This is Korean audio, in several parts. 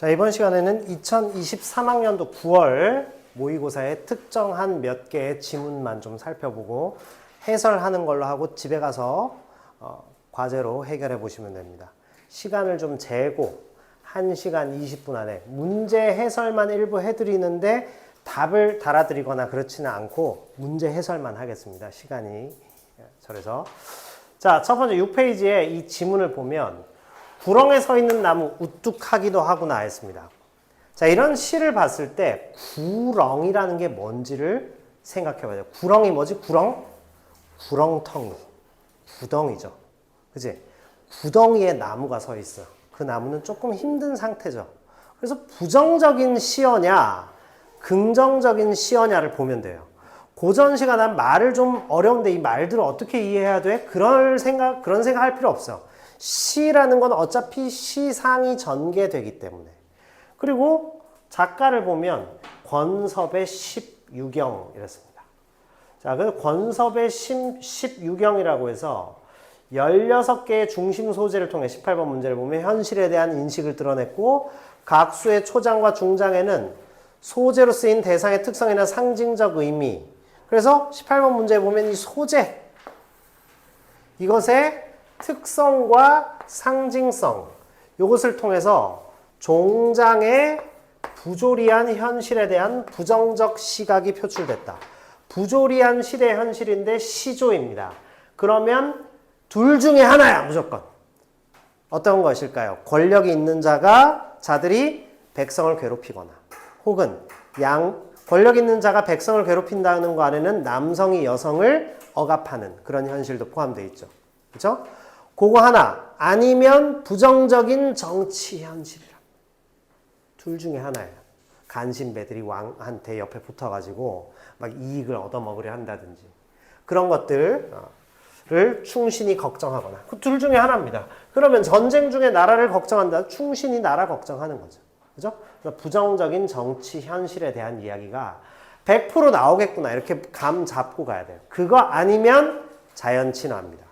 자, 이번 시간에는 2023학년도 9월 모의고사의 특정한 몇 개의 지문만 좀 살펴보고 해설하는 걸로 하고 집에 가서 과제로 해결해 보시면 됩니다. 시간을 좀 재고 1시간 20분 안에 문제 해설만 일부 해드리는데 답을 달아드리거나 그렇지는 않고 문제 해설만 하겠습니다. 시간이 저래서. 자, 첫 번째 6페이지에 이 지문을 보면 구렁에 서 있는 나무 우뚝하기도 하구나 했습니다. 자, 이런 시를 봤을 때 구렁이라는 게 뭔지를 생각해 봐야 돼요. 구렁이 뭐지? 구렁? 구렁텅이. 구덩이죠. 그치? 구덩이에 나무가 서 있어. 그 나무는 조금 힘든 상태죠. 그래서 부정적인 시어냐, 긍정적인 시어냐를 보면 돼요. 고전 시간은 말을 좀 어려운데 이 말들을 어떻게 이해해야 돼? 그런 생각 할 필요 없어. 시라는 건 어차피 시상이 전개되기 때문에. 그리고 작가를 보면 권섭의 십유경 이랬습니다. 자, 그래서 권섭의 십유경이라고 해서 16개의 중심 소재를 통해 18번 문제를 보면 현실에 대한 인식을 드러냈고 각 수의 초장과 중장에는 소재로 쓰인 대상의 특성이나 상징적 의미. 그래서 18번 문제에 보면 이 소재, 이것의 특성과 상징성, 이것을 통해서 종장의 부조리한 현실에 대한 부정적 시각이 표출됐다. 부조리한 시대 현실인데 시조입니다. 그러면 둘 중에 하나야, 무조건. 어떤 것일까요? 권력이 있는 자들이 백성을 괴롭히거나 혹은 권력 있는 자가 백성을 괴롭힌다는 거 안에는 남성이 여성을 억압하는 그런 현실도 포함되어 있죠. 그렇죠? 그거 하나 아니면 부정적인 정치 현실이라. 둘 중에 하나예요. 간신배들이 왕한테 옆에 붙어가지고 막 이익을 얻어먹으려 한다든지 그런 것들을 충신이 걱정하거나 그 둘 중에 하나입니다. 그러면 전쟁 중에 나라를 걱정한다. 충신이 나라 걱정하는 거죠. 그죠? 그래서 부정적인 정치 현실에 대한 이야기가 100% 나오겠구나 이렇게 감 잡고 가야 돼요. 그거 아니면 자연 친화입니다.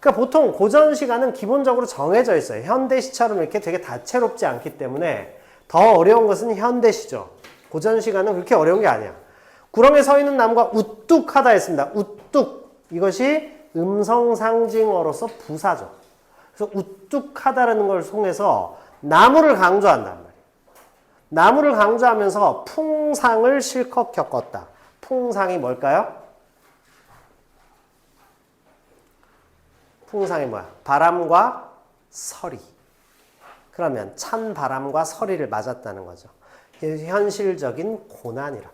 그러니까 보통 고전 시가는 기본적으로 정해져 있어요. 현대시처럼 이렇게 되게 다채롭지 않기 때문에 더 어려운 것은 현대시죠. 고전 시가는 그렇게 어려운 게 아니야. 구렁에 서 있는 나무가 우뚝하다 했습니다. 우뚝. 이것이 음성 상징어로서 부사죠. 그래서 우뚝하다라는 걸 통해서 나무를 강조한단 말이에요. 나무를 강조하면서 풍상을 실컷 겪었다. 풍상이 뭘까요? 풍상이 뭐야? 바람과 서리. 그러면 찬 바람과 서리를 맞았다는 거죠. 현실적인 고난이라.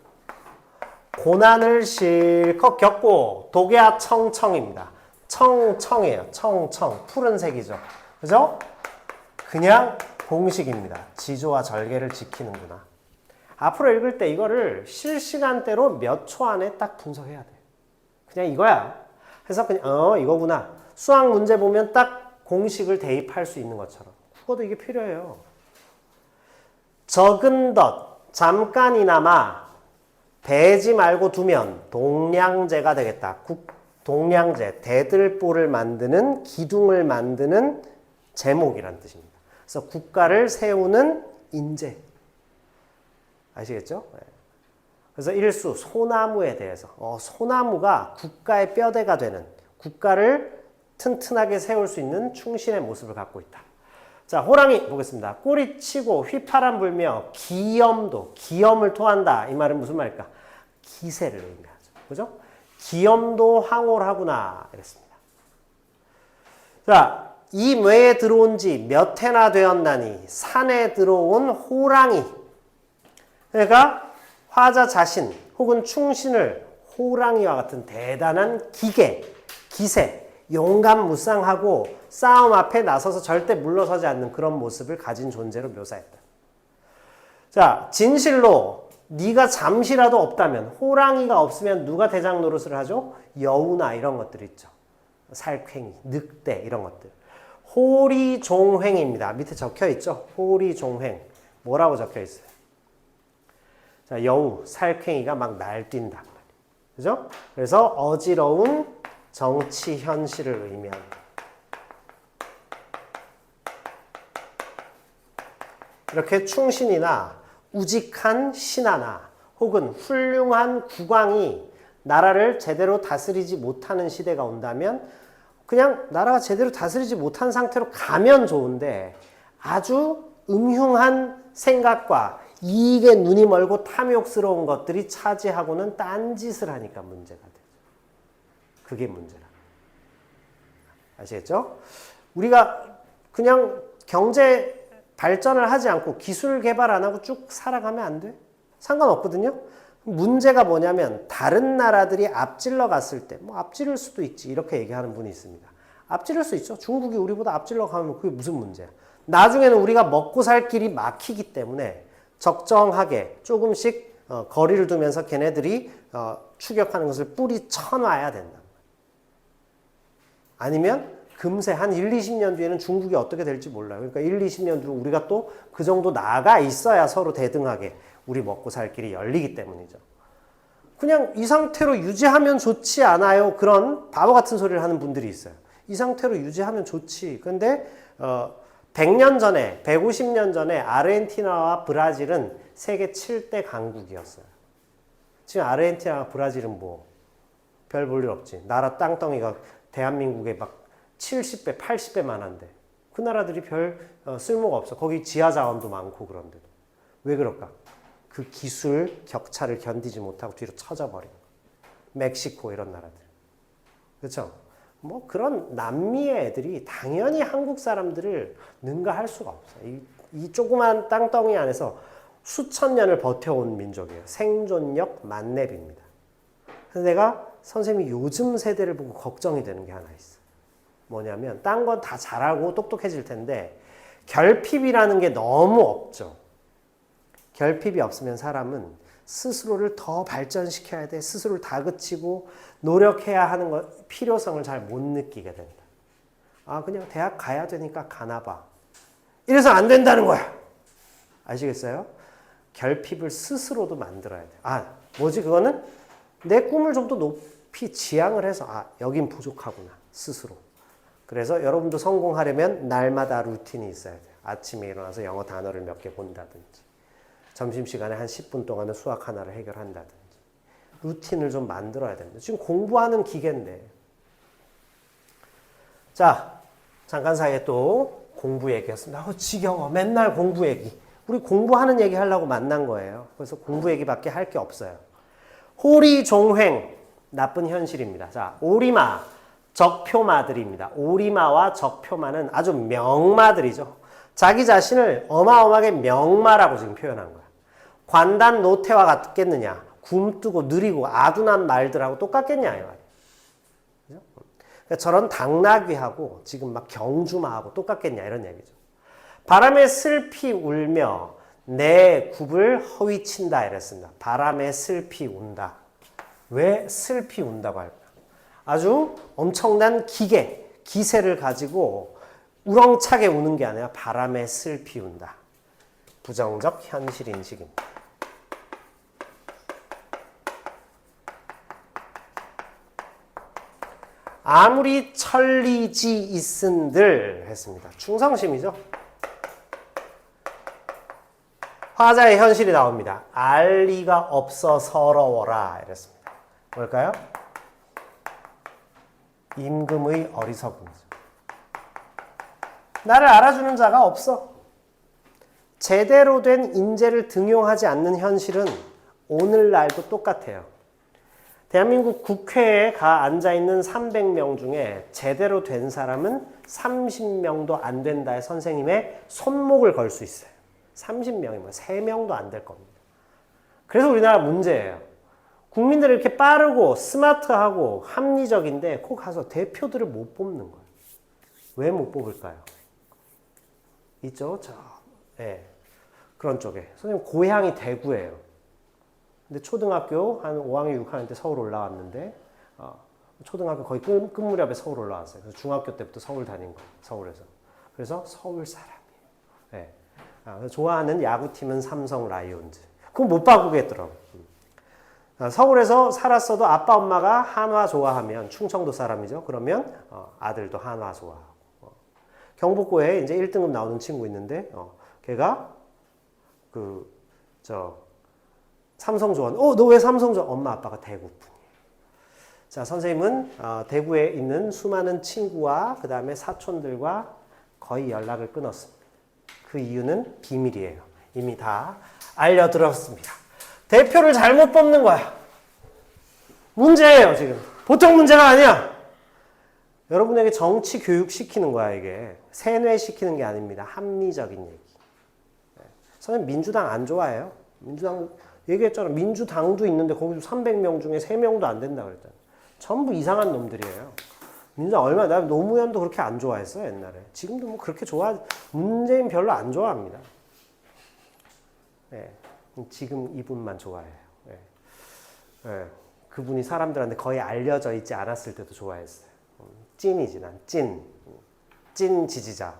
고난을 실컷 겪고 독야 청청입니다. 청청이에요. 청청. 푸른색이죠. 그죠? 그냥 공식입니다. 지조와 절개를 지키는구나. 앞으로 읽을 때 이거를 실시간대로 몇 초 안에 딱 분석해야 돼. 그냥 이거야. 그래서 그냥 이거구나. 수학 문제 보면 딱 공식을 대입할 수 있는 것처럼. 국어도 이게 필요해요. 적은 덧, 잠깐이나마 대지 말고 두면 동량제가 되겠다. 동량제, 대들보를 만드는, 기둥을 만드는 제목이란 뜻입니다. 그래서 국가를 세우는 인재. 아시겠죠? 그래서 일수, 소나무에 대해서. 소나무가 국가의 뼈대가 되는, 국가를 튼튼하게 세울 수 있는 충신의 모습을 갖고 있다. 자, 호랑이 보겠습니다. 꼬리치고 휘파람 불며 기염을 토한다. 이 말은 무슨 말일까? 기세를 의미하죠. 그죠? 기염도 황홀하구나. 이랬습니다. 자, 이 뇌에 들어온 지 몇 해나 되었나니 산에 들어온 호랑이. 그러니까 화자 자신 혹은 충신을 호랑이와 같은 대단한 기세, 용감무쌍하고 싸움 앞에 나서서 절대 물러서지 않는 그런 모습을 가진 존재로 묘사했다. 자, 진실로 네가 잠시라도 없다면, 호랑이가 없으면 누가 대장 노릇을 하죠? 여우나 이런 것들 있죠. 살쾡이, 늑대 이런 것들. 호리종횡입니다. 밑에 적혀 있죠? 호리종횡. 뭐라고 적혀 있어요? 자, 여우, 살쾡이가 막 날뛴단 말이에요. 그죠? 그래서 어지러운 정치 현실을 의미합니다. 이렇게 충신이나 우직한 신하나 혹은 훌륭한 국왕이 나라를 제대로 다스리지 못하는 시대가 온다면 그냥 나라가 제대로 다스리지 못한 상태로 가면 좋은데 아주 음흉한 생각과 이익에 눈이 멀고 탐욕스러운 것들이 차지하고는 딴짓을 하니까 문제가 되죠. 그게 문제라. 아시겠죠? 우리가 그냥 경제 발전을 하지 않고 기술 개발 안 하고 쭉 살아가면 안 돼? 상관없거든요? 문제가 뭐냐면 다른 나라들이 앞질러 갔을 때 뭐 앞지를 수도 있지 이렇게 얘기하는 분이 있습니다. 앞지를 수 있죠. 중국이 우리보다 앞질러 가면 그게 무슨 문제야. 나중에는 우리가 먹고 살 길이 막히기 때문에 적정하게 조금씩 거리를 두면서 걔네들이 추격하는 것을 뿌리 쳐놔야 된다. 아니면 금세 한 1, 20년 뒤에는 중국이 어떻게 될지 몰라요. 그러니까 1, 20년 뒤로 우리가 또 그 정도 나아가 있어야 서로 대등하게 우리 먹고 살 길이 열리기 때문이죠. 그냥 이 상태로 유지하면 좋지 않아요. 그런 바보 같은 소리를 하는 분들이 있어요. 이 상태로 유지하면 좋지. 근데 100년 전에, 150년 전에 아르헨티나와 브라질은 세계 7대 강국이었어요. 지금 아르헨티나와 브라질은 뭐 별 볼 일 없지. 나라 땅덩이가 대한민국에 막 70배, 80배만 한데 그 나라들이 별 쓸모가 없어. 거기 지하 자원도 많고 그런데도. 왜 그럴까? 그 기술 격차를 견디지 못하고 뒤로 쳐져버린 거. 멕시코 이런 나라들. 그렇죠? 뭐 그런 남미의 애들이 당연히 한국 사람들을 능가할 수가 없어요. 이 조그만 땅덩이 안에서 수천 년을 버텨온 민족이에요. 생존력 만렙입니다. 그래서 내가 선생님이 요즘 세대를 보고 걱정이 되는 게 하나 있어. 뭐냐면 딴 건 다 잘하고 똑똑해질 텐데 결핍이라는 게 너무 없죠. 결핍이 없으면 사람은 스스로를 더 발전시켜야 돼. 스스로를 다그치고 노력해야 하는 것, 필요성을 잘 못 느끼게 된다. 아, 그냥 대학 가야 되니까 가나 봐. 이래서 안 된다는 거야. 아시겠어요? 결핍을 스스로도 만들어야 돼. 아, 뭐지 그거는? 내 꿈을 좀 더 높이 지향을 해서 아, 여긴 부족하구나. 스스로. 그래서 여러분도 성공하려면 날마다 루틴이 있어야 돼요. 아침에 일어나서 영어 단어를 몇 개 본다든지 점심시간에 한 10분 동안은 수학 하나를 해결한다든지 루틴을 좀 만들어야 됩니다. 지금 공부하는 기계인데 자, 잠깐 사이에 또 공부 얘기했습니다. 지겨워. 맨날 공부 얘기. 우리 공부하는 얘기 하려고 만난 거예요. 그래서 공부 얘기밖에 할 게 없어요. 호리종횡, 나쁜 현실입니다. 자, 오리마, 적표마들입니다. 오리마와 적표마는 아주 명마들이죠. 자기 자신을 어마어마하게 명마라고 지금 표현한 거야. 관단 노태와 같겠느냐. 굼뜨고 느리고 아둔한 말들하고 똑같겠냐 이 말이야. 그죠? 그러니까 저런 당나귀하고 지금 막 경주마하고 똑같겠냐 이런 얘기죠. 바람에 슬피 울며 내 굽을 허위친다 이랬습니다. 바람에 슬피 운다. 왜 슬피 운다고 할까? 아주 엄청난 기세를 가지고 우렁차게 우는 게 아니라 바람에 슬피 운다. 부정적 현실 인식입니다. 아무리 천리지 있은들 했습니다. 충성심이죠. 화자의 현실이 나옵니다. 알 리가 없어 서러워라 이랬습니다. 뭘까요? 임금의 어리석음이죠. 나를 알아주는 자가 없어. 제대로 된 인재를 등용하지 않는 현실은 오늘날도 똑같아요. 대한민국 국회에 앉아있는 300명 중에 제대로 된 사람은 30명도 안 된다의 선생님의 손목을 걸 수 있어요. 30명이면 3명도 안 될 겁니다. 그래서 우리나라 문제예요. 국민들이 이렇게 빠르고 스마트하고 합리적인데 꼭 가서 대표들을 못 뽑는 거예요. 왜 못 뽑을까요? 있죠? 네. 그런 쪽에. 선생님 고향이 대구예요. 근데 초등학교 한 5학년, 6학년 때 서울 올라왔는데 초등학교 거의 끝 무렵에 서울 올라왔어요. 그래서 중학교 때부터 서울 다닌 거예요. 서울에서. 그래서 서울 사람이에요. 네. 좋아하는 야구팀은 삼성 라이온즈. 그건 못 바꾸겠더라고요. 서울에서 살았어도 아빠 엄마가 한화 좋아하면 충청도 사람이죠. 그러면 아들도 한화 좋아하고. 경복고에 이제 1등급 나오는 친구 있는데 걔가 삼성 좋아하는, 너 왜 삼성 좋아? 엄마 아빠가 대구 분이에요. 자, 선생님은 대구에 있는 수많은 친구와 그 다음에 사촌들과 거의 연락을 끊었습니다. 그 이유는 비밀이에요. 이미 다 알려드렸습니다. 대표를 잘못 뽑는 거야. 문제예요, 지금. 보통 문제가 아니야. 여러분에게 정치 교육 시키는 거야, 이게. 세뇌시키는 게 아닙니다. 합리적인 얘기. 선생님, 민주당 안 좋아해요. 민주당, 얘기했잖아. 민주당도 있는데 거기도 300명 중에 3명도 안 된다 그랬잖아. 전부 이상한 놈들이에요. 민주당 나 노무현도 그렇게 안 좋아했어, 옛날에. 지금도 뭐 그렇게 문재인 별로 안 좋아합니다. 네, 지금 이분만 좋아해요. 네. 네, 그분이 사람들한테 거의 알려져 있지 않았을 때도 좋아했어요. 찐이지, 난 찐 지지자.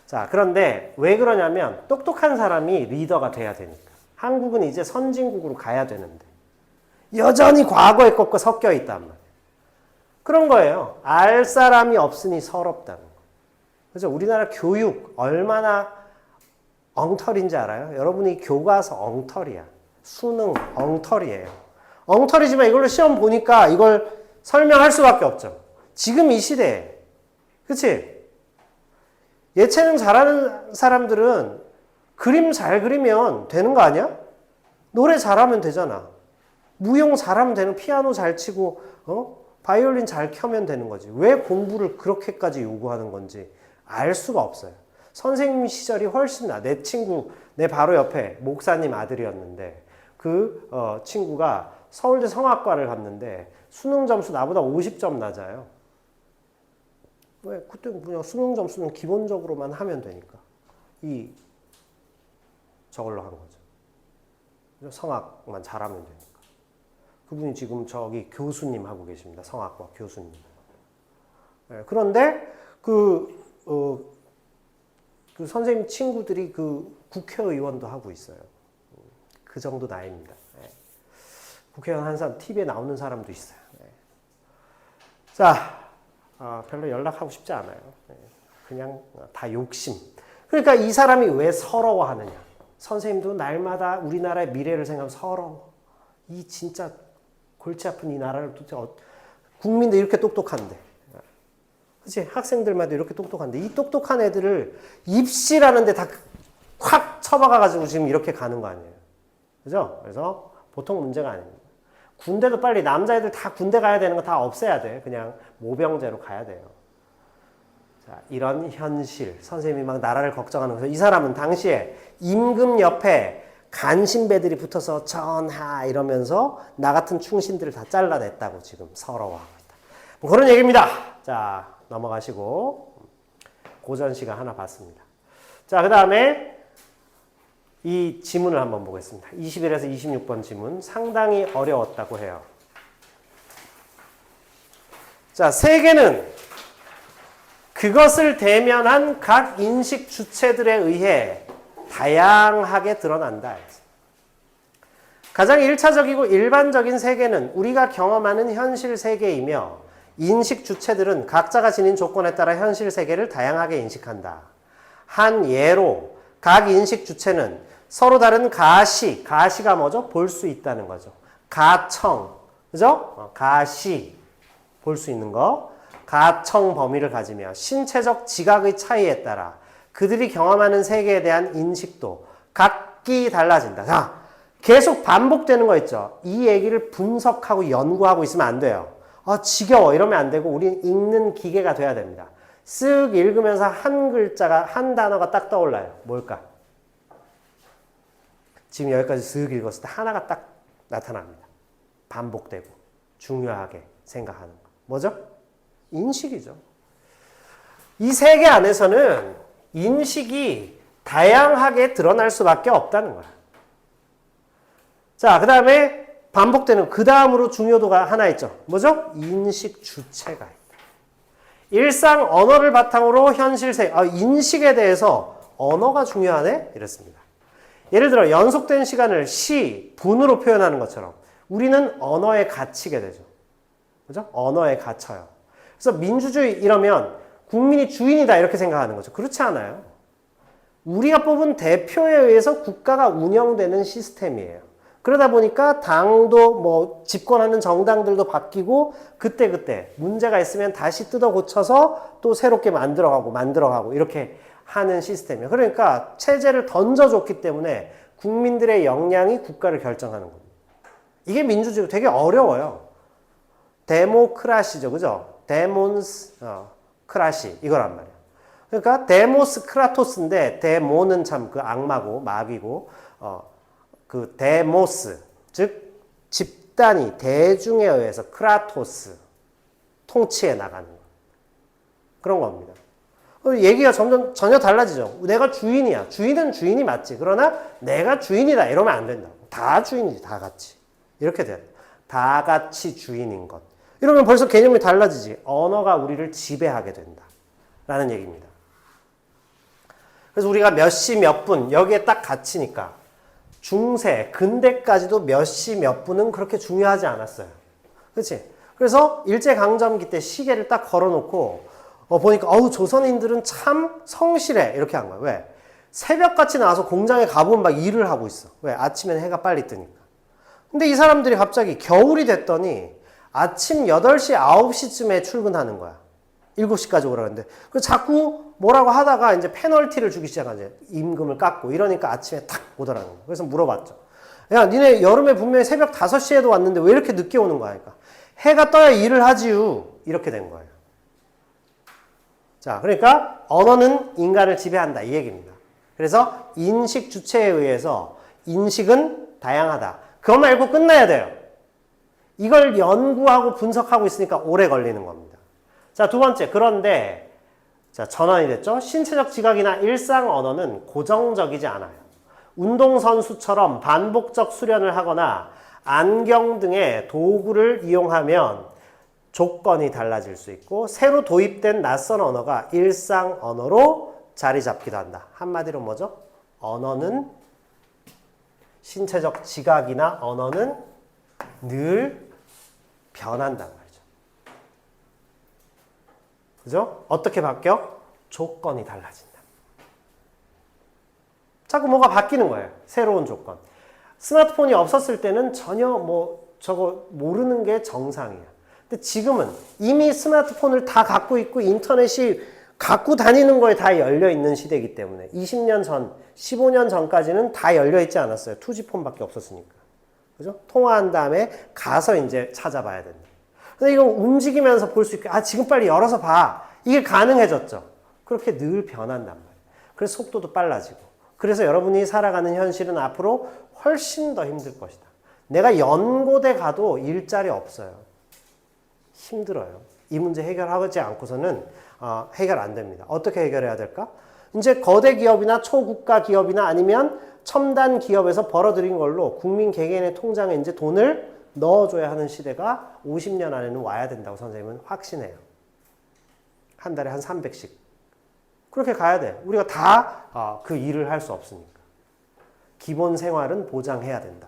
자, 그런데 왜 그러냐면 똑똑한 사람이 리더가 돼야 되니까. 한국은 이제 선진국으로 가야 되는데 여전히 과거의 것과 섞여 있단 말이에요. 그런 거예요. 알 사람이 없으니 서럽다는 거. 그래서 우리나라 교육 얼마나 엉터리인지 알아요? 여러분이 교과서 엉터리야. 수능 엉터리예요. 엉터리지만 이걸로 시험 보니까 이걸 설명할 수밖에 없죠. 지금 이 시대에. 그치? 예체능 잘하는 사람들은 그림 잘 그리면 되는 거 아니야? 노래 잘하면 되잖아. 무용 잘하면 되는, 피아노 잘 치고 바이올린 잘 켜면 되는 거지. 왜 공부를 그렇게까지 요구하는 건지 알 수가 없어요. 선생님 시절이 훨씬 내 친구, 내 바로 옆에 목사님 아들이었는데 그 친구가 서울대 성악과를 갔는데 수능 점수 나보다 50점 낮아요. 왜? 그때 그냥 수능 점수는 기본적으로만 하면 되니까. 저걸로 한 거죠. 성악만 잘하면 되니까. 그분이 지금 저기 교수님 하고 계십니다. 성악과 교수님. 네, 그런데 그 선생님 친구들이 그 국회의원도 하고 있어요. 그 정도 나이입니다. 네. 국회의원 한 사람, TV에 나오는 사람도 있어요. 네. 자, 별로 연락하고 싶지 않아요. 네. 그냥 다 욕심. 그러니까 이 사람이 왜 서러워하느냐. 선생님도 날마다 우리나라의 미래를 생각하면 서러워. 이 진짜 골치 아픈 이 나라를 도대체 국민들 이렇게 똑똑한데. 그치? 학생들마다 이렇게 똑똑한데 이 똑똑한 애들을 입시라는데 다 확 쳐박아가지고 지금 이렇게 가는 거 아니에요. 그죠? 그래서 보통 문제가 아닙니다. 군대도 빨리 남자애들 다 군대 가야 되는 거 다 없애야 돼. 그냥 모병제로 가야 돼요. 자, 이런 현실. 선생님이 막 나라를 걱정하는 거죠. 이 사람은 당시에 임금 옆에 간신배들이 붙어서 전하 이러면서 나 같은 충신들을 다 잘라냈다고 지금 서러워하고 있다. 뭐 그런 얘기입니다. 자, 넘어가시고 고전 시간 하나 봤습니다. 자, 그 다음에 이 지문을 한번 보겠습니다. 21에서 26번 지문 상당히 어려웠다고 해요. 자, 세계는 그것을 대면한 각 인식 주체들에 의해 다양하게 드러난다. 가장 1차적이고 일반적인 세계는 우리가 경험하는 현실 세계이며 인식 주체들은 각자가 지닌 조건에 따라 현실 세계를 다양하게 인식한다. 한 예로 각 인식 주체는 서로 다른 가시가 뭐죠? 볼 수 있다는 거죠. 가청, 그죠? 가시, 볼 수 있는 거. 가청 범위를 가지며 신체적 지각의 차이에 따라 그들이 경험하는 세계에 대한 인식도 각기 달라진다. 자, 계속 반복되는 거 있죠. 이 얘기를 분석하고 연구하고 있으면 안 돼요. 지겨워 이러면 안 되고 우리는 읽는 기계가 돼야 됩니다. 쓱 읽으면서 한 글자가, 한 단어가 딱 떠올라요. 뭘까? 지금 여기까지 쓱 읽었을 때 하나가 딱 나타납니다. 반복되고 중요하게 생각하는 거. 뭐죠? 인식이죠. 이 세계 안에서는 인식이 다양하게 드러날 수밖에 없다는 거야. 자, 그 다음에 반복되는 그 다음으로 중요도가 하나 있죠. 뭐죠? 인식 주체가 있다. 일상 언어를 바탕으로 현실 세계, 인식에 대해서 언어가 중요하네? 이랬습니다. 예를 들어 연속된 시간을 분으로 표현하는 것처럼 우리는 언어에 갇히게 되죠. 그죠? 언어에 갇혀요. 그래서 민주주의 이러면 국민이 주인이다 이렇게 생각하는 거죠. 그렇지 않아요. 우리가 뽑은 대표에 의해서 국가가 운영되는 시스템이에요. 그러다 보니까 당도 뭐 집권하는 정당들도 바뀌고 그때그때 문제가 있으면 다시 뜯어 고쳐서 또 새롭게 만들어가고 이렇게 하는 시스템이에요. 그러니까 체제를 던져줬기 때문에 국민들의 역량이 국가를 결정하는 겁니다. 이게 민주주의 되게 어려워요. 데모크라시죠. 그죠? 크라시 이거란 말이에요. 그러니까 데모스 크라토스인데 데모는 참 그 악마고 마귀고 그 데모스 즉 집단이 대중에 의해서 크라토스 통치해 나가는 그런 겁니다. 얘기가 점점 전혀 달라지죠. 내가 주인이야. 주인은 주인이 맞지. 그러나 내가 주인이다 이러면 안 된다고. 다 주인이지. 다 같이. 이렇게 돼야 돼. 다 같이 주인인 것. 이러면 벌써 개념이 달라지지. 언어가 우리를 지배하게 된다. 라는 얘기입니다. 그래서 우리가 몇 시 몇 분 여기에 딱 갇히니까 중세, 근대까지도 몇 시 몇 분은 그렇게 중요하지 않았어요. 그렇지? 그래서 일제강점기 때 시계를 딱 걸어놓고 보니까 조선인들은 참 성실해 이렇게 한 거야. 왜? 새벽같이 나와서 공장에 가보면 막 일을 하고 있어. 왜? 아침에는 해가 빨리 뜨니까. 근데 이 사람들이 갑자기 겨울이 됐더니 아침 8시, 9시쯤에 출근하는 거야. 7시까지 오라 그랬는데. 그래서 자꾸 뭐라고 하다가 이제 페널티를 주기 시작한 거야. 임금을 깎고. 이러니까 아침에 탁 오더라는 거야. 그래서 물어봤죠. 야, 니네 여름에 분명히 새벽 5시에도 왔는데 왜 이렇게 늦게 오는 거야? 그러니까 해가 떠야 일을 하지요. 이렇게 된 거예요. 자, 그러니까 언어는 인간을 지배한다. 이 얘기입니다. 그래서 인식 주체에 의해서 인식은 다양하다. 그거 말고 끝나야 돼요. 이걸 연구하고 분석하고 있으니까 오래 걸리는 겁니다. 자, 두 번째. 그런데 자, 전환이 됐죠. 신체적 지각이나 일상 언어는 고정적이지 않아요. 운동선수처럼 반복적 수련을 하거나 안경 등의 도구를 이용하면 조건이 달라질 수 있고 새로 도입된 낯선 언어가 일상 언어로 자리 잡기도 한다. 한마디로 뭐죠? 언어는 신체적 지각이나 언어는 늘 변한단 말이죠. 그죠? 어떻게 바뀌어? 조건이 달라진다. 자꾸 뭐가 바뀌는 거예요. 새로운 조건. 스마트폰이 없었을 때는 전혀 저거 모르는 게 정상이에요. 근데 지금은 이미 스마트폰을 다 갖고 있고 인터넷이 갖고 다니는 거에 다 열려 있는 시대이기 때문에 20년 전, 15년 전까지는 다 열려 있지 않았어요. 2G폰밖에 없었으니까. 그죠? 통화한 다음에 가서 이제 찾아봐야 된다. 근데 이거 움직이면서 볼 수 있게, 지금 빨리 열어서 봐. 이게 가능해졌죠. 그렇게 늘 변한단 말이에요. 그래서 속도도 빨라지고. 그래서 여러분이 살아가는 현실은 앞으로 훨씬 더 힘들 것이다. 내가 연고대 가도 일자리 없어요. 힘들어요. 이 문제 해결하지 않고서는 해결 안 됩니다. 어떻게 해결해야 될까? 이제 거대 기업이나 초국가 기업이나 아니면 첨단 기업에서 벌어들인 걸로 국민 개개인의 통장에 이제 돈을 넣어줘야 하는 시대가 50년 안에는 와야 된다고 선생님은 확신해요. 한 달에 한 300씩. 그렇게 가야 돼. 우리가 다 그 일을 할 수 없으니까. 기본 생활은 보장해야 된다.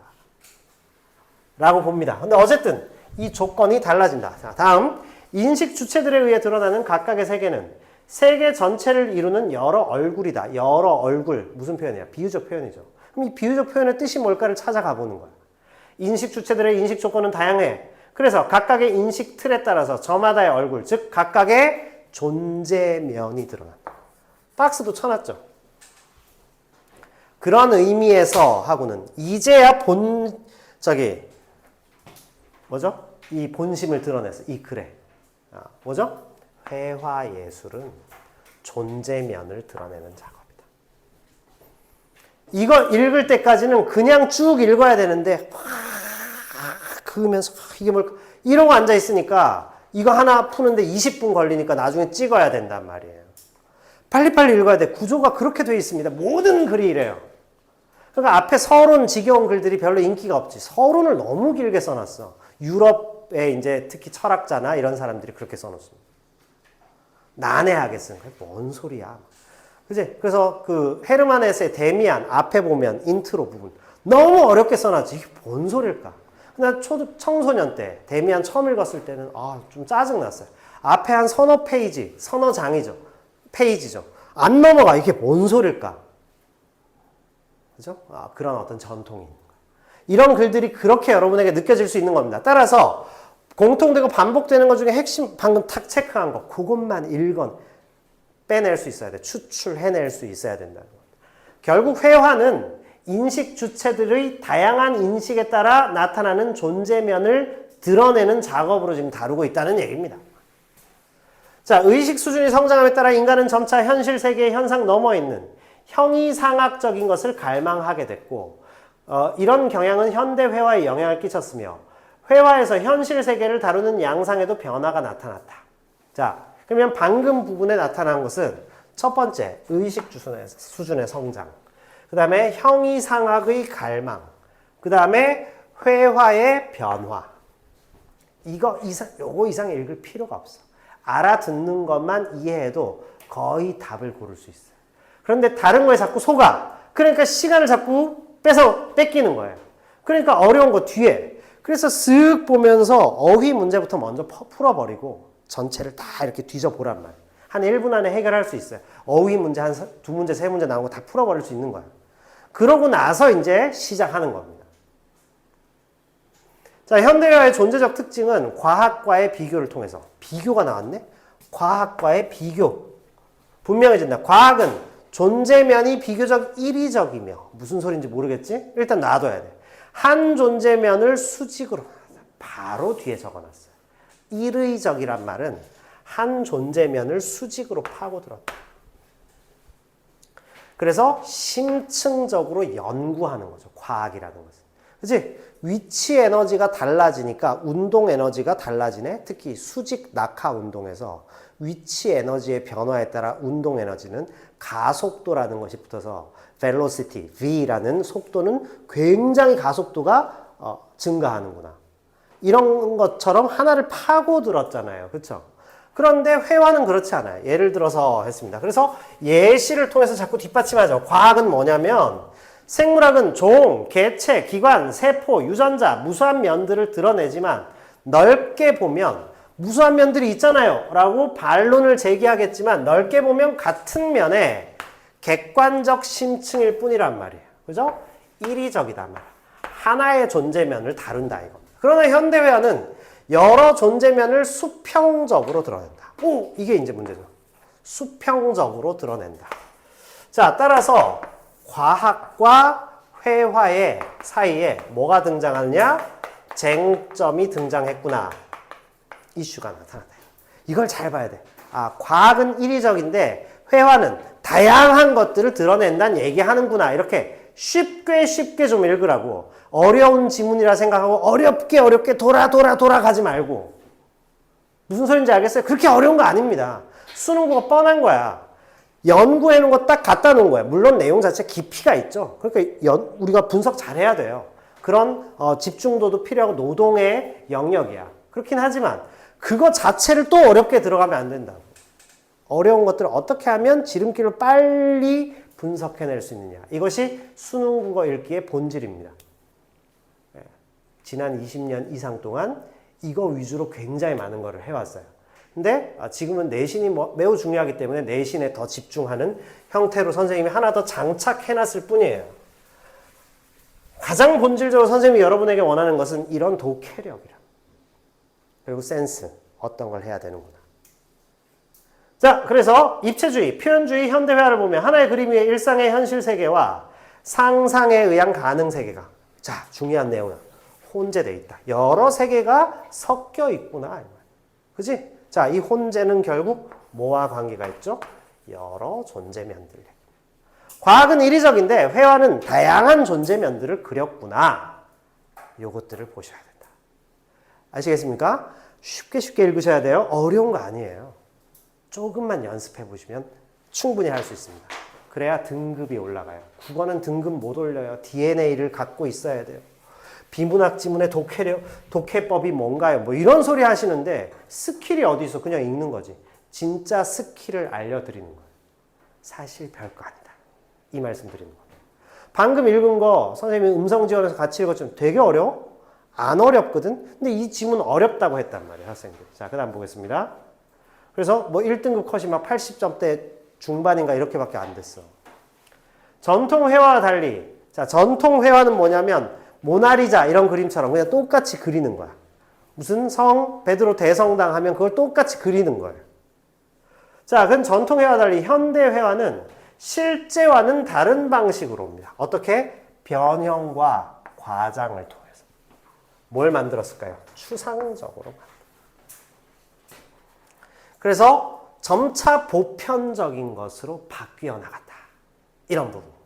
라고 봅니다. 근데 어쨌든 이 조건이 달라진다. 자, 다음. 인식 주체들에 의해 드러나는 각각의 세계는 세계 전체를 이루는 여러 얼굴이다. 여러 얼굴. 무슨 표현이야? 비유적 표현이죠. 그럼 이 비유적 표현의 뜻이 뭘까를 찾아가 보는 거야. 인식 주체들의 인식 조건은 다양해. 그래서 각각의 인식 틀에 따라서 저마다의 얼굴, 즉 각각의 존재면이 드러난다. 박스도 쳐놨죠. 그런 의미에서 하고는 이제야 뭐죠? 이 본심을 드러내서 이 글에 뭐죠? 회화예술은 존재면을 드러내는 작업이다. 이거 읽을 때까지는 그냥 쭉 읽어야 되는데 그으면서 이게 뭘까? 이러고 앉아있으니까 이거 하나 푸는데 20분 걸리니까 나중에 찍어야 된단 말이에요. 빨리빨리 읽어야 돼. 구조가 그렇게 돼 있습니다. 모든 글이 이래요. 그러니까 앞에 서론 지겨운 글들이 별로 인기가 없지. 서론을 너무 길게 써놨어. 유럽에 이제 특히 철학자나 이런 사람들이 그렇게 써놓습니다. 난해하게 쓴 거야. 뭔 소리야. 그치? 그래서 그 헤르만 헤세의 데미안 앞에 보면 인트로 부분 너무 어렵게 써놨지. 이게 뭔 소릴까? 나 청소년 때 데미안 처음 읽었을 때는 좀 짜증났어요. 앞에 한 서너 페이지, 서너 장이죠. 페이지죠. 안 넘어가. 이게 뭔 소릴까? 그죠? 그런 어떤 전통이 있는 거예요. 이런 글들이 그렇게 여러분에게 느껴질 수 있는 겁니다. 따라서 공통되고 반복되는 것 중에 핵심 방금 탁 체크한 거 그것만 빼낼 수 있어야 돼. 추출해낼 수 있어야 된다는 겁니다. 결국 회화는 인식 주체들의 다양한 인식에 따라 나타나는 존재면을 드러내는 작업으로 지금 다루고 있다는 얘기입니다. 자, 의식 수준이 성장함에 따라 인간은 점차 현실 세계의 현상 너머에 있는 형이상학적인 것을 갈망하게 됐고 이런 경향은 현대 회화에 영향을 끼쳤으며 회화에서 현실 세계를 다루는 양상에도 변화가 나타났다. 자, 그러면 방금 부분에 나타난 것은 첫 번째, 의식 수준의 성장. 그 다음에 형이상학의 갈망. 그 다음에 회화의 변화. 요거 이상 읽을 필요가 없어. 알아듣는 것만 이해해도 거의 답을 고를 수 있어요. 그런데 다른 거에 자꾸 속아. 그러니까 시간을 자꾸 뺏기는 거예요. 그러니까 어려운 거 뒤에. 그래서 쓱 보면서 어휘 문제부터 먼저 풀어버리고 전체를 다 이렇게 뒤져보란 말이에요. 한 1분 안에 해결할 수 있어요. 어휘 문제 한 2문제, 3문제 나오고 다 풀어버릴 수 있는 거예요. 그러고 나서 이제 시작하는 겁니다. 자, 현대화의 존재적 특징은 과학과의 비교를 통해서. 비교가 나왔네? 과학과의 비교. 분명해진다. 과학은 존재면이 비교적 이리적이며 무슨 소리인지 모르겠지? 일단 놔둬야 돼. 한 존재면을 수직으로 바로 뒤에 적어놨어요. 이의적이란 말은 한 존재면을 수직으로 파고들었다. 그래서 심층적으로 연구하는 거죠. 과학이라는 것은. 그치? 위치 에너지가 달라지니까 운동 에너지가 달라지네. 특히 수직 낙하 운동에서 위치 에너지의 변화에 따라 운동 에너지는 가속도라는 것이 붙어서 velocity, V라는 속도는 굉장히 가속도가 증가하는구나. 이런 것처럼 하나를 파고들었잖아요. 그렇죠? 그런데 회화는 그렇지 않아요. 예를 들어서 했습니다. 그래서 예시를 통해서 자꾸 뒷받침하죠. 과학은 뭐냐면 생물학은 종, 개체, 기관, 세포, 유전자, 무수한 면들을 드러내지만 넓게 보면 무수한 면들이 있잖아요 라고 반론을 제기하겠지만 넓게 보면 같은 면에 객관적 심층일 뿐이란 말이에요. 그죠? 이리적이단 말이에요. 하나의 존재면을 다룬다 이겁니다. 그러나 현대회화는 여러 존재면을 수평적으로 드러낸다. 이게 이제 문제죠. 수평적으로 드러낸다. 자, 따라서 과학과 회화의 사이에 뭐가 등장하느냐? 쟁점이 등장했구나. 이슈가 나타난다. 이걸 잘 봐야 돼. 과학은 이리적인데 회화는 다양한 것들을 드러낸다는 얘기하는구나. 이렇게 쉽게 좀 읽으라고. 어려운 지문이라 생각하고 어렵게 돌아가지 말고. 무슨 소린지 알겠어요? 그렇게 어려운 거 아닙니다. 수능고가 뻔한 거야. 연구해 놓은 거 딱 갖다 놓은 거야. 물론 내용 자체 깊이가 있죠. 그러니까 우리가 분석 잘 해야 돼요. 그런 집중도도 필요하고 노동의 영역이야. 그렇긴 하지만 그거 자체를 또 어렵게 들어가면 안 된다고. 어려운 것들을 어떻게 하면 지름길을 빨리 분석해낼 수 있느냐. 이것이 수능국어 읽기의 본질입니다. 지난 20년 이상 동안 이거 위주로 굉장히 많은 거를 해왔어요. 근데 지금은 내신이 매우 중요하기 때문에 내신에 더 집중하는 형태로 선생님이 하나 더 장착해놨을 뿐이에요. 가장 본질적으로 선생님이 여러분에게 원하는 것은 이런 독해력이라. 그리고 센스. 어떤 걸 해야 되는구나. 자, 그래서 입체주의, 표현주의, 현대회화를 보면 하나의 그림 위에 일상의 현실 세계와 상상에 의한 가능 세계가 자, 중요한 내용은 혼재되어 있다. 여러 세계가 섞여 있구나. 그치? 자, 이 혼재는 결국 뭐와 관계가 있죠? 여러 존재면들. 과학은 이리적인데 회화는 다양한 존재면들을 그렸구나. 요것들을 보셔야 된다. 아시겠습니까? 쉽게 읽으셔야 돼요. 어려운 거 아니에요. 조금만 연습해 보시면 충분히 할 수 있습니다. 그래야 등급이 올라가요. 국어는 등급 못 올려요. DNA를 갖고 있어야 돼요. 비문학 지문의 독해법이 뭔가요? 뭐 이런 소리 하시는데 스킬이 어디 있어? 그냥 읽는 거지. 진짜 스킬을 알려드리는 거예요. 사실 별거 아니다. 이 말씀 드리는 거예요. 방금 읽은 거 선생님이 음성 지원해서 같이 읽었지만 되게 어려워? 안 어렵거든? 근데 이 지문 어렵다고 했단 말이에요. 학생들. 자, 그 다음 보겠습니다. 그래서 뭐 1등급 컷이 막 80점대 중반인가 이렇게밖에 안 됐어. 전통 회화와 달리 자, 전통 회화는 뭐냐면 모나리자 이런 그림처럼 그냥 똑같이 그리는 거야. 무슨 성, 베드로 대성당 하면 그걸 똑같이 그리는 거예요. 자, 그럼 전통 회화와 달리 현대 회화는 실제와는 다른 방식으로 옵니다. 어떻게? 변형과 과장을 통해서. 뭘 만들었을까요? 추상적으로. 그래서 점차 보편적인 것으로 바뀌어 나갔다. 이런 부분입니다.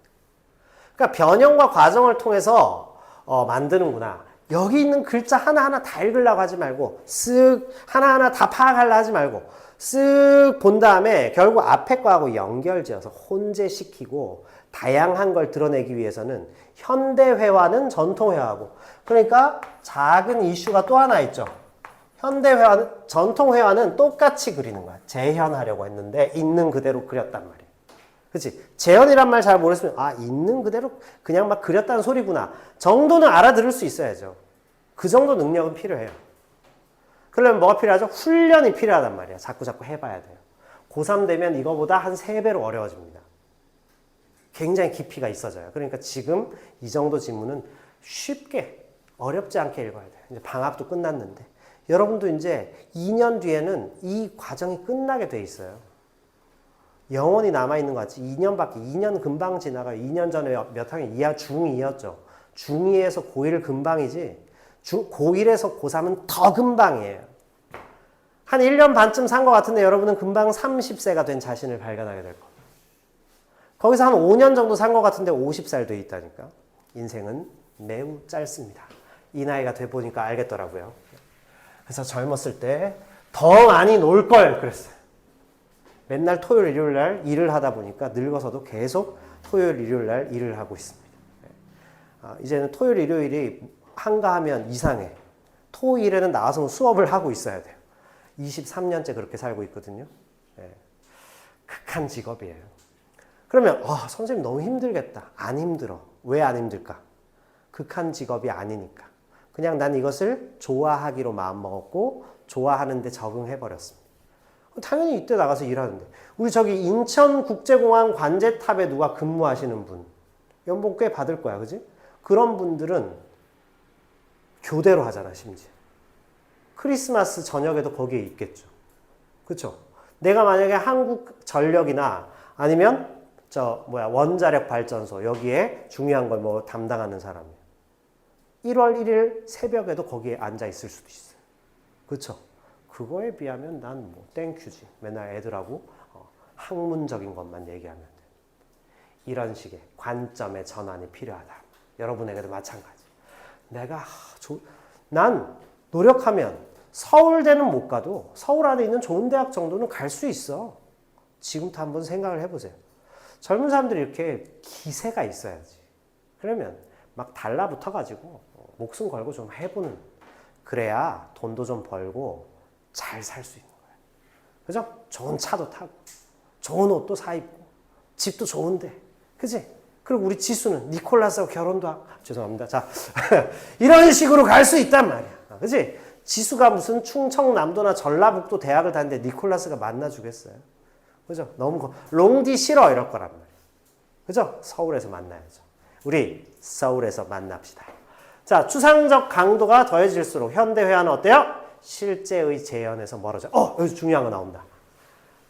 그러니까 변형과 과정을 통해서 만드는구나. 여기 있는 글자 하나하나 다 읽으려고 하지 말고 쓱 하나하나 다 파악하려고 하지 말고 쓱 본 다음에 결국 앞에 거하고 연결지어서 혼재시키고 다양한 걸 드러내기 위해서는 현대회화는 전통회화고, 그러니까 작은 이슈가 또 하나 있죠. 현대회화는, 전통회화는 똑같이 그리는 거야. 재현하려고 했는데 있는 그대로 그렸단 말이야. 그치? 재현이란 말 잘 모르겠으면 아, 있는 그대로 그냥 막 그렸다는 소리구나 정도는 알아들을 수 있어야죠. 그 정도 능력은 필요해요. 그러려면 뭐가 필요하죠? 훈련이 필요하단 말이야. 자꾸 해봐야 돼요. 고3 되면 이거보다 한 3배로 어려워집니다. 굉장히 깊이가 있어져요. 그러니까 지금 이 정도 지문은 쉽게 어렵지 않게 읽어야 돼요. 이제 방학도 끝났는데 여러분도 이제 2년 뒤에는 이 과정이 끝나게 돼 있어요. 영원히 남아있는 것 같지. 2년 금방 지나가요. 2년 전에 몇 학년? 중2였죠. 중2에서 고1 금방이지. 고1에서 고3은 더 금방이에요. 한 1년 반쯤 산 것 같은데 여러분은 금방 30세가 된 자신을 발견하게 될 겁니다. 거기서 한 5년 정도 산 것 같은데 50살 돼 있다니까. 인생은 매우 짧습니다. 이 나이가 돼 보니까 알겠더라고요. 그래서 젊었을 때 더 많이 놀 걸 그랬어요. 맨날 토요일, 일요일 날 일을 하다 보니까 늙어서도 계속 토요일, 일요일 날 일을 하고 있습니다. 이제는 토요일, 일요일이 한가하면 이상해. 토일에는 나와서 수업을 하고 있어야 돼요. 23년째 그렇게 살고 있거든요. 극한 직업이에요. 그러면 선생님 너무 힘들겠다. 안 힘들어. 왜 안 힘들까? 극한 직업이 아니니까. 그냥 난 이것을 좋아하기로 마음먹었고 좋아하는데 적응해버렸습니다. 당연히 이때 나가서 일하는데 우리 저기 인천국제공항 관제탑에 누가 근무하시는 분 연봉 꽤 받을 거야. 그지? 그런 분들은 교대로 하잖아. 심지어 크리스마스 저녁에도 거기에 있겠죠. 그렇죠? 내가 만약에 한국전력이나 아니면 원자력 발전소 여기에 중요한 걸 뭐 담당하는 사람이에요. 1월 1일 새벽에도 거기에 앉아 있을 수도 있어요. 그렇죠? 그거에 비하면 난 뭐 땡큐지. 맨날 애들하고 학문적인 것만 얘기하면 돼. 이런 식의 관점의 전환이 필요하다. 여러분에게도 마찬가지. 난 노력하면 서울대는 못 가도 서울 안에 있는 좋은 대학 정도는 갈 수 있어. 지금부터 한번 생각을 해보세요. 젊은 사람들이 이렇게 기세가 있어야지. 그러면 막 달라붙어가지고 목숨 걸고 좀 해보는, 그래야 돈도 좀 벌고 잘 살 수 있는 거예요. 그죠? 좋은 차도 타고 좋은 옷도 사 입고 집도 좋은데, 그지? 그리고 우리 지수는 니콜라스하고 결혼도 하고, 죄송합니다. 자, 이런 식으로 갈 수 있단 말이야. 그지? 지수가 무슨 충청남도나 전라북도 대학을 다니는데 니콜라스가 만나주겠어요? 그죠? 너무 롱디 싫어 이럴 거란 말이에요. 그죠? 서울에서 만나야죠. 우리 서울에서 만납시다. 자, 추상적 강도가 더해질수록 현대회화는 어때요? 실제의 재현에서 멀어져. 여기서 중요한 거 나온다.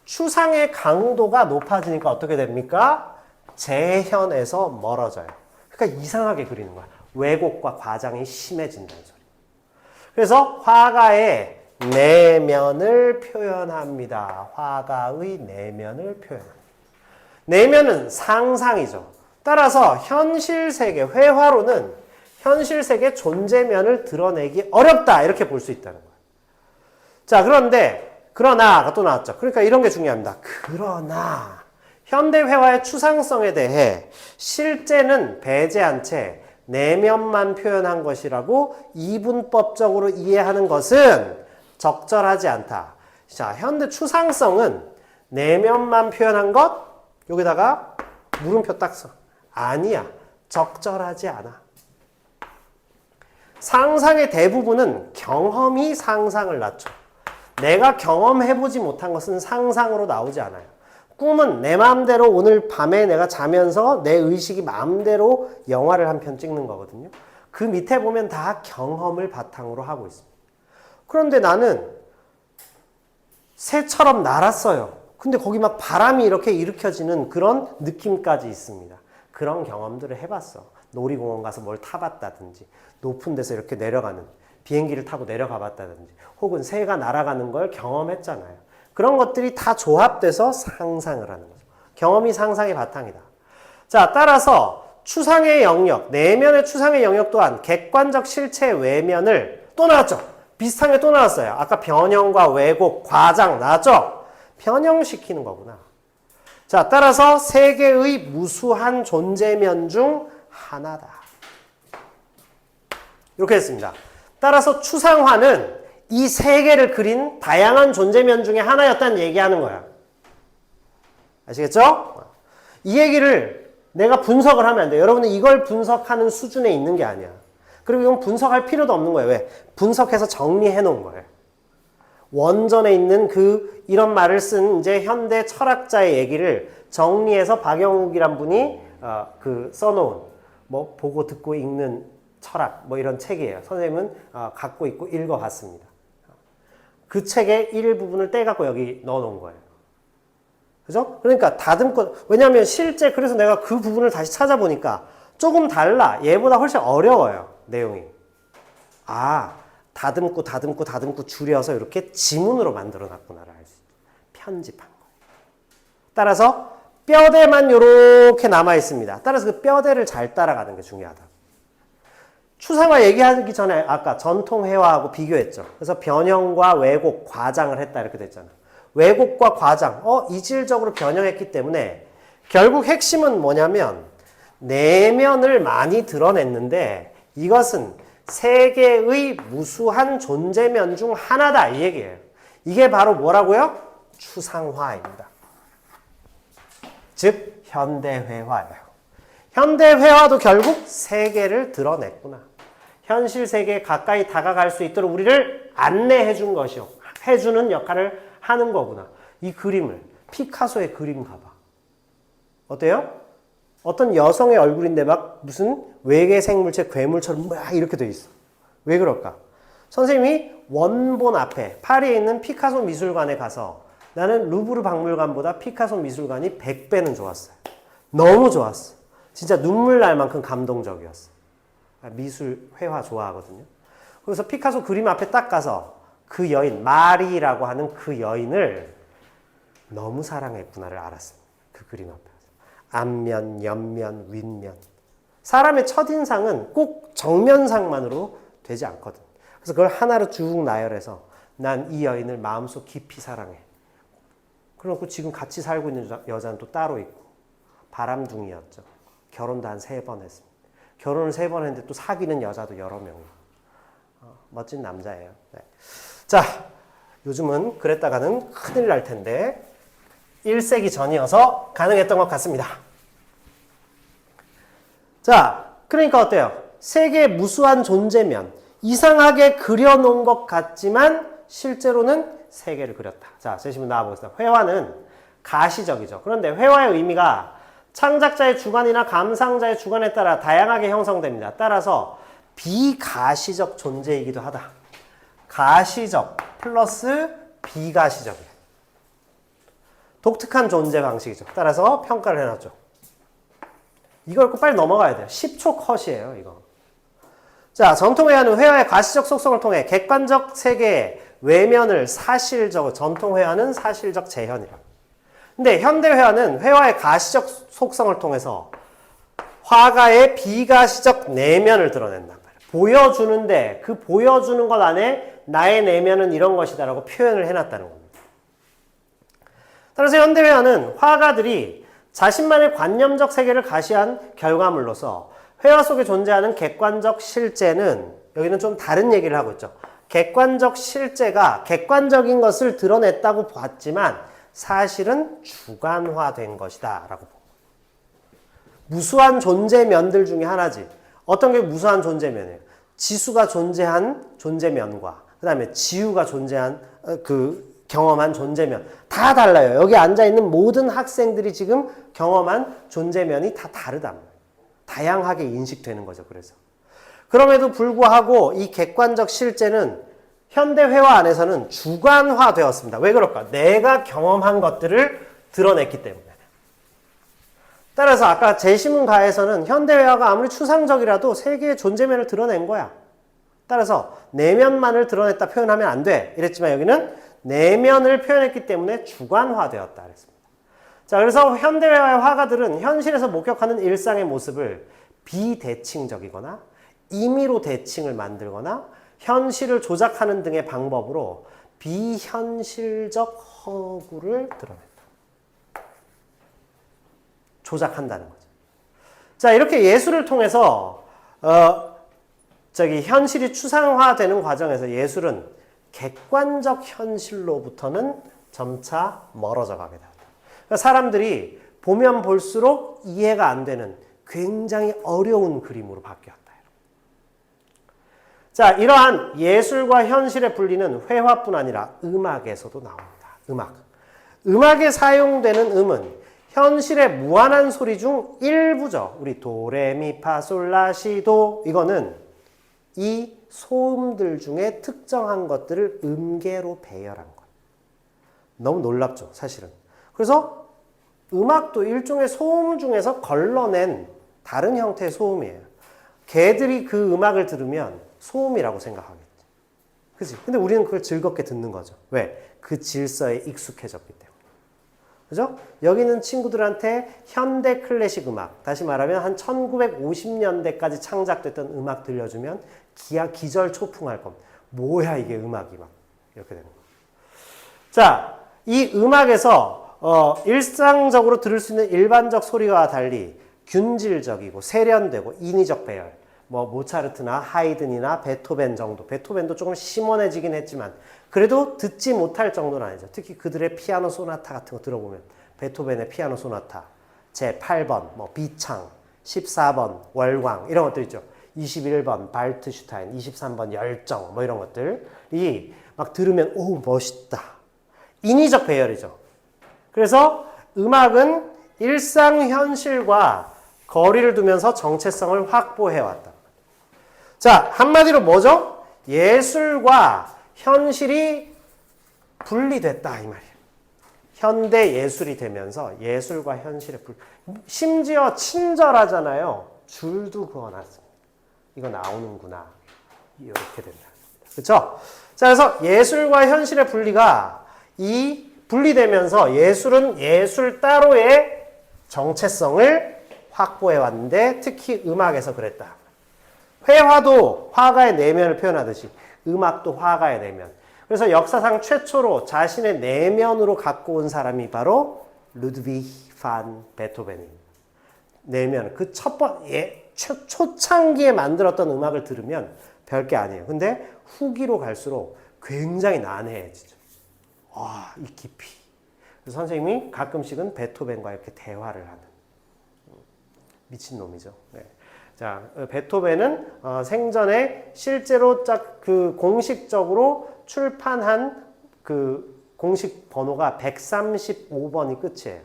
추상의 강도가 높아지니까 어떻게 됩니까? 재현에서 멀어져요. 그러니까 이상하게 그리는 거야. 왜곡과 과장이 심해진다는 소리. 그래서 화가의 내면을 표현합니다. 화가의 내면을 표현합니다. 내면은 상상이죠. 따라서 현실 세계, 회화로는 현실 세계 존재면을 드러내기 어렵다. 이렇게 볼 수 있다는 거예요. 자, 그러나가 또 나왔죠. 그러니까 이런 게 중요합니다. 그러나 현대 회화의 추상성에 대해 실제는 배제한 채 내면만 표현한 것이라고 이분법적으로 이해하는 것은 적절하지 않다. 자, 현대 추상성은 내면만 표현한 것, 여기다가 물음표 딱 써. 아니야. 적절하지 않아. 상상의 대부분은 경험이 상상을 낳죠. 내가 경험해보지 못한 것은 상상으로 나오지 않아요. 꿈은 내 마음대로 오늘 밤에 내가 자면서 내 의식이 마음대로 영화를 한 편 찍는 거거든요. 그 밑에 보면 다 경험을 바탕으로 하고 있습니다. 그런데 나는 새처럼 날았어요. 근데 거기 막 바람이 이렇게 일으켜지는 그런 느낌까지 있습니다. 그런 경험들을 해봤어. 놀이공원 가서 뭘 타봤다든지, 높은 데서 이렇게 내려가는, 비행기를 타고 내려가 봤다든지, 혹은 새가 날아가는 걸 경험했잖아요. 그런 것들이 다 조합돼서 상상을 하는 거죠. 경험이 상상의 바탕이다. 자, 따라서 추상의 영역, 내면의 추상의 영역 또한 객관적 실체 외면을 또 나왔죠. 비슷한 게 또 나왔어요. 아까 변형과 왜곡, 과장 나왔죠. 변형시키는 거구나. 자, 따라서 세계의 무수한 존재면 중 하나다. 이렇게 했습니다. 따라서 추상화는 이 세계를 그린 다양한 존재면 중에 하나였다는 얘기하는 거야. 아시겠죠? 이 얘기를 내가 분석을 하면 안 돼. 여러분은 이걸 분석하는 수준에 있는 게 아니야. 그리고 이건 분석할 필요도 없는 거예요. 왜? 분석해서 정리해 놓은 거예요. 원전에 있는 이런 말을 쓴 이제 현대 철학자의 얘기를 정리해서 박영욱이란 분이 써놓은 뭐 보고 듣고 읽는 철학 뭐 이런 책이에요. 선생님은 갖고 있고 읽어봤습니다. 그 책의 일부분을 떼갖고 여기 넣어놓은 거예요. 그죠? 그러니까 다듬고, 왜냐하면 실제 그래서 내가 그 부분을 다시 찾아보니까 조금 달라. 얘보다 훨씬 어려워요. 내용이. 다듬고 줄여서 이렇게 지문으로 만들어 놨구나를 알 수 있죠. 편집한 거예요. 따라서 뼈대만 이렇게 남아 있습니다. 따라서 그 뼈대를 잘 따라가는 게 중요하다. 추상화 얘기하기 전에 아까 전통회화하고 비교했죠. 그래서 변형과 왜곡, 과장을 했다 이렇게 됐잖아. 왜곡과 과장, 이질적으로 변형했기 때문에 결국 핵심은 뭐냐면 내면을 많이 드러냈는데 이것은 세계의 무수한 존재면 중 하나다 이 얘기예요. 이게 바로 뭐라고요? 추상화입니다. 즉 현대회화예요. 현대회화도 결국 세계를 드러냈구나. 현실 세계에 가까이 다가갈 수 있도록 우리를 안내해 준 것이요. 해주는 역할을 하는 거구나. 이 그림을, 피카소의 그림 가봐. 어때요? 어떤 여성의 얼굴인데 막 무슨 외계 생물체 괴물처럼 막 이렇게 돼 있어. 왜 그럴까? 선생님이 원본 앞에 파리에 있는 피카소 미술관에 가서 나는 루브르 박물관보다 피카소 미술관이 100배는 좋았어요. 너무 좋았어. 진짜 눈물 날 만큼 감동적이었어. 미술, 회화 좋아하거든요. 그래서 피카소 그림 앞에 딱 가서 그 여인, 마리라고 하는 그 여인을 너무 사랑했구나를 알았습니다. 그 그림 앞에. 앞면, 옆면, 윗면. 사람의 첫인상은 꼭 정면상만으로 되지 않거든. 그래서 그걸 하나로 쭉 나열해서 난 이 여인을 마음속 깊이 사랑해. 그래놓고 지금 같이 살고 있는 여자는 또 따로 있고 바람둥이였죠. 결혼도 한 3번 했습니다. 결혼을 3번 했는데 또 사귀는 여자도 여러 명. 멋진 남자예요. 네. 자, 요즘은 그랬다가는 큰일 날 텐데 1세기 전이어서 가능했던 것 같습니다. 자, 그러니까 어때요? 세계의 무수한 존재면 이상하게 그려놓은 것 같지만 실제로는 세계를 그렸다. 자, 제시문 나와보겠습니다. 회화는 가시적이죠. 그런데 회화의 의미가 창작자의 주관이나 감상자의 주관에 따라 다양하게 형성됩니다. 따라서 비가시적 존재이기도 하다. 가시적 플러스 비가시적이에요. 독특한 존재 방식이죠. 따라서 평가를 해놨죠. 이걸 꼭 빨리 넘어가야 돼요. 10초 컷이에요, 이거. 자, 전통회화는 회화의 가시적 속성을 통해 객관적 세계의 외면을 전통회화는 사실적 재현이라. 근데 현대회화는 회화의 가시적 속성을 통해서 화가의 비가시적 내면을 드러낸단 말이에요. 보여주는데 그 보여주는 것 안에 나의 내면은 이런 것이다라고 표현을 해놨다는 겁니다. 따라서 현대회화는 화가들이 자신만의 관념적 세계를 가시한 결과물로서 회화 속에 존재하는 객관적 실제는 여기는 좀 다른 얘기를 하고 있죠. 객관적 실제가 객관적인 것을 드러냈다고 봤지만 사실은 주관화된 것이다 라고 봅니다. 무수한 존재면들 중에 하나지. 어떤 게 무수한 존재면이에요? 지수가 존재한 존재면과 그 다음에 지우가 존재한 그 경험한 존재면 다 달라요. 여기 앉아있는 모든 학생들이 지금 경험한 존재면이 다 다르단 말이에요. 다양하게 인식되는 거죠. 그래서 그럼에도 불구하고 이 객관적 실제는 현대회화 안에서는 주관화되었습니다. 왜 그럴까? 내가 경험한 것들을 드러냈기 때문에. 따라서 아까 제시문가에서는 현대회화가 아무리 추상적이라도 세계의 존재면을 드러낸 거야. 따라서 내면만을 드러냈다 표현하면 안 돼. 이랬지만 여기는 내면을 표현했기 때문에 주관화되었다. 그랬습니다. 자, 그래서 현대회화의 화가들은 현실에서 목격하는 일상의 모습을 비대칭적이거나 임의로 대칭을 만들거나 현실을 조작하는 등의 방법으로 비현실적 허구를 드러낸다. 조작한다는 거죠. 자, 이렇게 예술을 통해서 현실이 추상화되는 과정에서 예술은 객관적 현실로부터는 점차 멀어져 가게 됩니다. 그러니까 사람들이 보면 볼수록 이해가 안 되는 굉장히 어려운 그림으로 바뀌었다. 자, 이러한 예술과 현실의 분리는 회화뿐 아니라 음악에서도 나옵니다. 음악에 사용되는 음은 현실의 무한한 소리 중 일부죠. 우리 도레미파솔라시도 이거는 이 소음들 중에 특정한 것들을 음계로 배열한 것. 너무 놀랍죠, 사실은. 그래서 음악도 일종의 소음 중에서 걸러낸 다른 형태의 소음이에요. 개들이 그 음악을 들으면 소음이라고 생각하겠지. 그치? 근데 우리는 그걸 즐겁게 듣는 거죠. 왜? 그 질서에 익숙해졌기 때문에. 그죠? 여기 있는 친구들한테 현대 클래식 음악, 다시 말하면 한 1950년대까지 창작됐던 음악 들려주면 기절초풍할 겁니다. 뭐야 이게 음악이 막 이렇게 되는 거예요. 자, 이 음악에서 일상적으로 들을 수 있는 일반적 소리와 달리 균질적이고 세련되고 인위적 배열, 뭐 모차르트나 하이든이나 베토벤 정도, 베토벤도 조금 심원해지긴 했지만 그래도 듣지 못할 정도는 아니죠. 특히 그들의 피아노 소나타 같은 거 들어보면 베토벤의 피아노 소나타 제8번, 뭐 비창, 14번 월광 이런 것들 있죠. 21번 발트슈타인, 23번 열정 뭐 이런 것들이 막 들으면 오 멋있다. 인위적 배열이죠. 그래서 음악은 일상 현실과 거리를 두면서 정체성을 확보해왔다. 자, 한마디로 뭐죠? 예술과 현실이 분리됐다 이 말이에요. 현대 예술이 되면서 예술과 현실의 심지어 친절하잖아요. 줄도 그어놨습니다. 이거 나오는구나. 이렇게 된다. 그렇죠? 자, 그래서 예술과 현실의 분리가 분리되면서 예술은 예술 따로의 정체성을 확보해 왔는데 특히 음악에서 그랬다. 회화도 화가의 내면을 표현하듯이 음악도 화가의 내면. 그래서 역사상 최초로 자신의 내면으로 갖고 온 사람이 바로 루드비히 판 베토벤입니다. 내면, 그 초창기에 만들었던 음악을 들으면 별게 아니에요. 근데 후기로 갈수록 굉장히 난해해지죠. 와, 이 깊이. 그래서 선생님이 가끔씩은 베토벤과 이렇게 대화를 하는 미친놈이죠. 네. 자, 베토벤은 생전에 실제로 공식적으로 출판한 그 공식 번호가 135번이 끝이에요.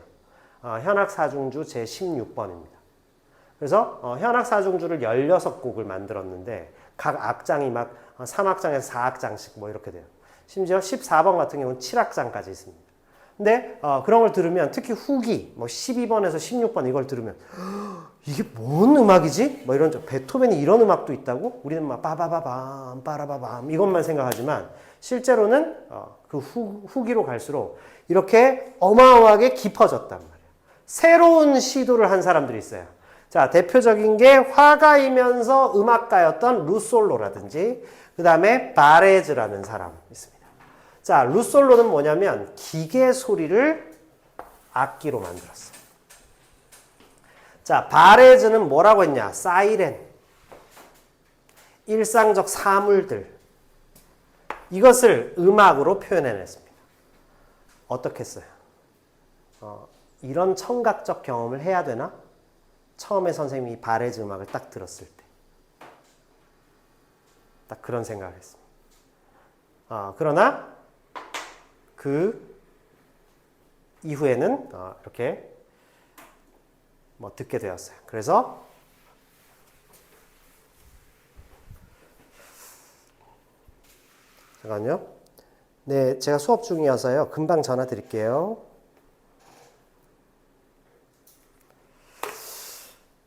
현악사중주 제16번입니다. 그래서 현악사중주를 16곡을 만들었는데 각 악장이 막 3악장에서 4악장씩 뭐 이렇게 돼요. 심지어 14번 같은 경우는 7악장까지 있습니다. 근데 그런 걸 들으면 특히 후기 뭐 12번에서 16번 이걸 들으면 이게 뭔 음악이지? 뭐 이런 베토벤이 이런 음악도 있다고? 우리는 막 빠바바밤 빠라바밤 이것만 생각하지만 실제로는 그 후기로 갈수록 이렇게 어마어마하게 깊어졌단 말이에요. 새로운 시도를 한 사람들이 있어요. 자, 대표적인 게 화가이면서 음악가였던 루솔로라든지 그 다음에 바레즈라는 사람 있습니다. 자, 루솔로는 뭐냐면 기계 소리를 악기로 만들었어요. 자, 바레즈는 뭐라고 했냐? 사이렌, 일상적 사물들 이것을 음악으로 표현해냈습니다. 어떻게 했어요? 이런 청각적 경험을 해야 되나? 처음에 선생님이 바레즈 음악을 딱 들었을 때 딱 그런 생각을 했습니다. 그러나 그 이후에는 이렇게 뭐 듣게 되었어요. 그래서 잠깐만요. 네, 제가 수업 중이어서요. 금방 전화 드릴게요.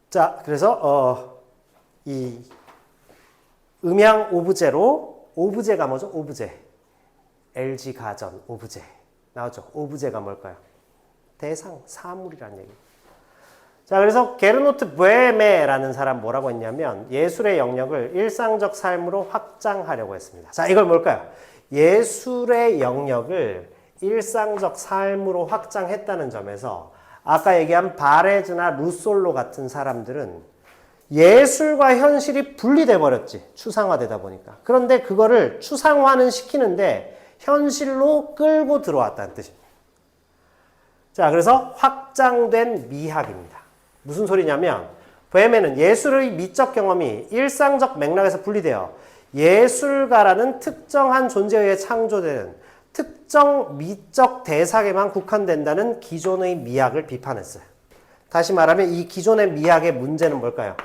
자, 그래서 이 음양 오브제로 오브제가 뭐죠? 오브제. LG 가전 오브제. 나왔죠? 오브제가 뭘까요? 대상, 사물이라는 얘기입니다. 자, 그래서 게르노트 브에메라는 사람 뭐라고 했냐면 예술의 영역을 일상적 삶으로 확장하려고 했습니다. 자, 이걸 뭘까요? 예술의 영역을 일상적 삶으로 확장했다는 점에서 아까 얘기한 바레즈나 루솔로 같은 사람들은 예술과 현실이 분리돼 버렸지. 추상화되다 보니까. 그런데 그거를 추상화는 시키는데 현실로 끌고 들어왔다는 뜻입니다. 자, 그래서 확장된 미학입니다. 무슨 소리냐면 브에메는 예술의 미적 경험이 일상적 맥락에서 분리되어 예술가라는 특정한 존재에 의해 창조되는 특정 미적 대상에만 국한된다는 기존의 미학을 비판했어요. 다시 말하면 이 기존의 미학의 문제는 뭘까요?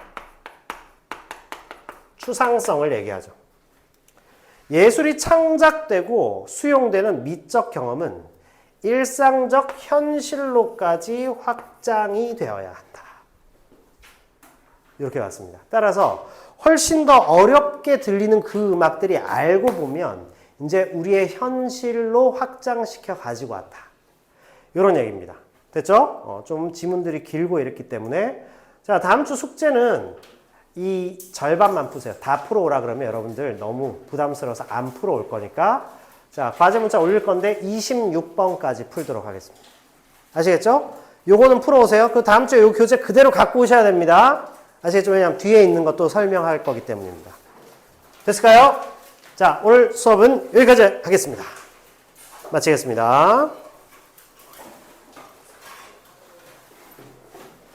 추상성을 얘기하죠. 예술이 창작되고 수용되는 미적 경험은 일상적 현실로까지 확장이 되어야 한다. 이렇게 봤습니다. 따라서 훨씬 더 어렵게 들리는 그 음악들이 알고 보면 이제 우리의 현실로 확장시켜 가지고 왔다. 이런 얘기입니다. 됐죠? 좀 지문들이 길고 이랬기 때문에 자, 다음 주 숙제는 이 절반만 푸세요. 다 풀어오라 그러면 여러분들 너무 부담스러워서 안 풀어올 거니까 자, 과제 문자 올릴 건데 26번까지 풀도록 하겠습니다. 아시겠죠? 요거는 풀어오세요. 그 다음 주에 요 교재 그대로 갖고 오셔야 됩니다. 아시겠죠? 왜냐하면 뒤에 있는 것도 설명할 거기 때문입니다. 됐을까요? 자, 오늘 수업은 여기까지 하겠습니다. 마치겠습니다.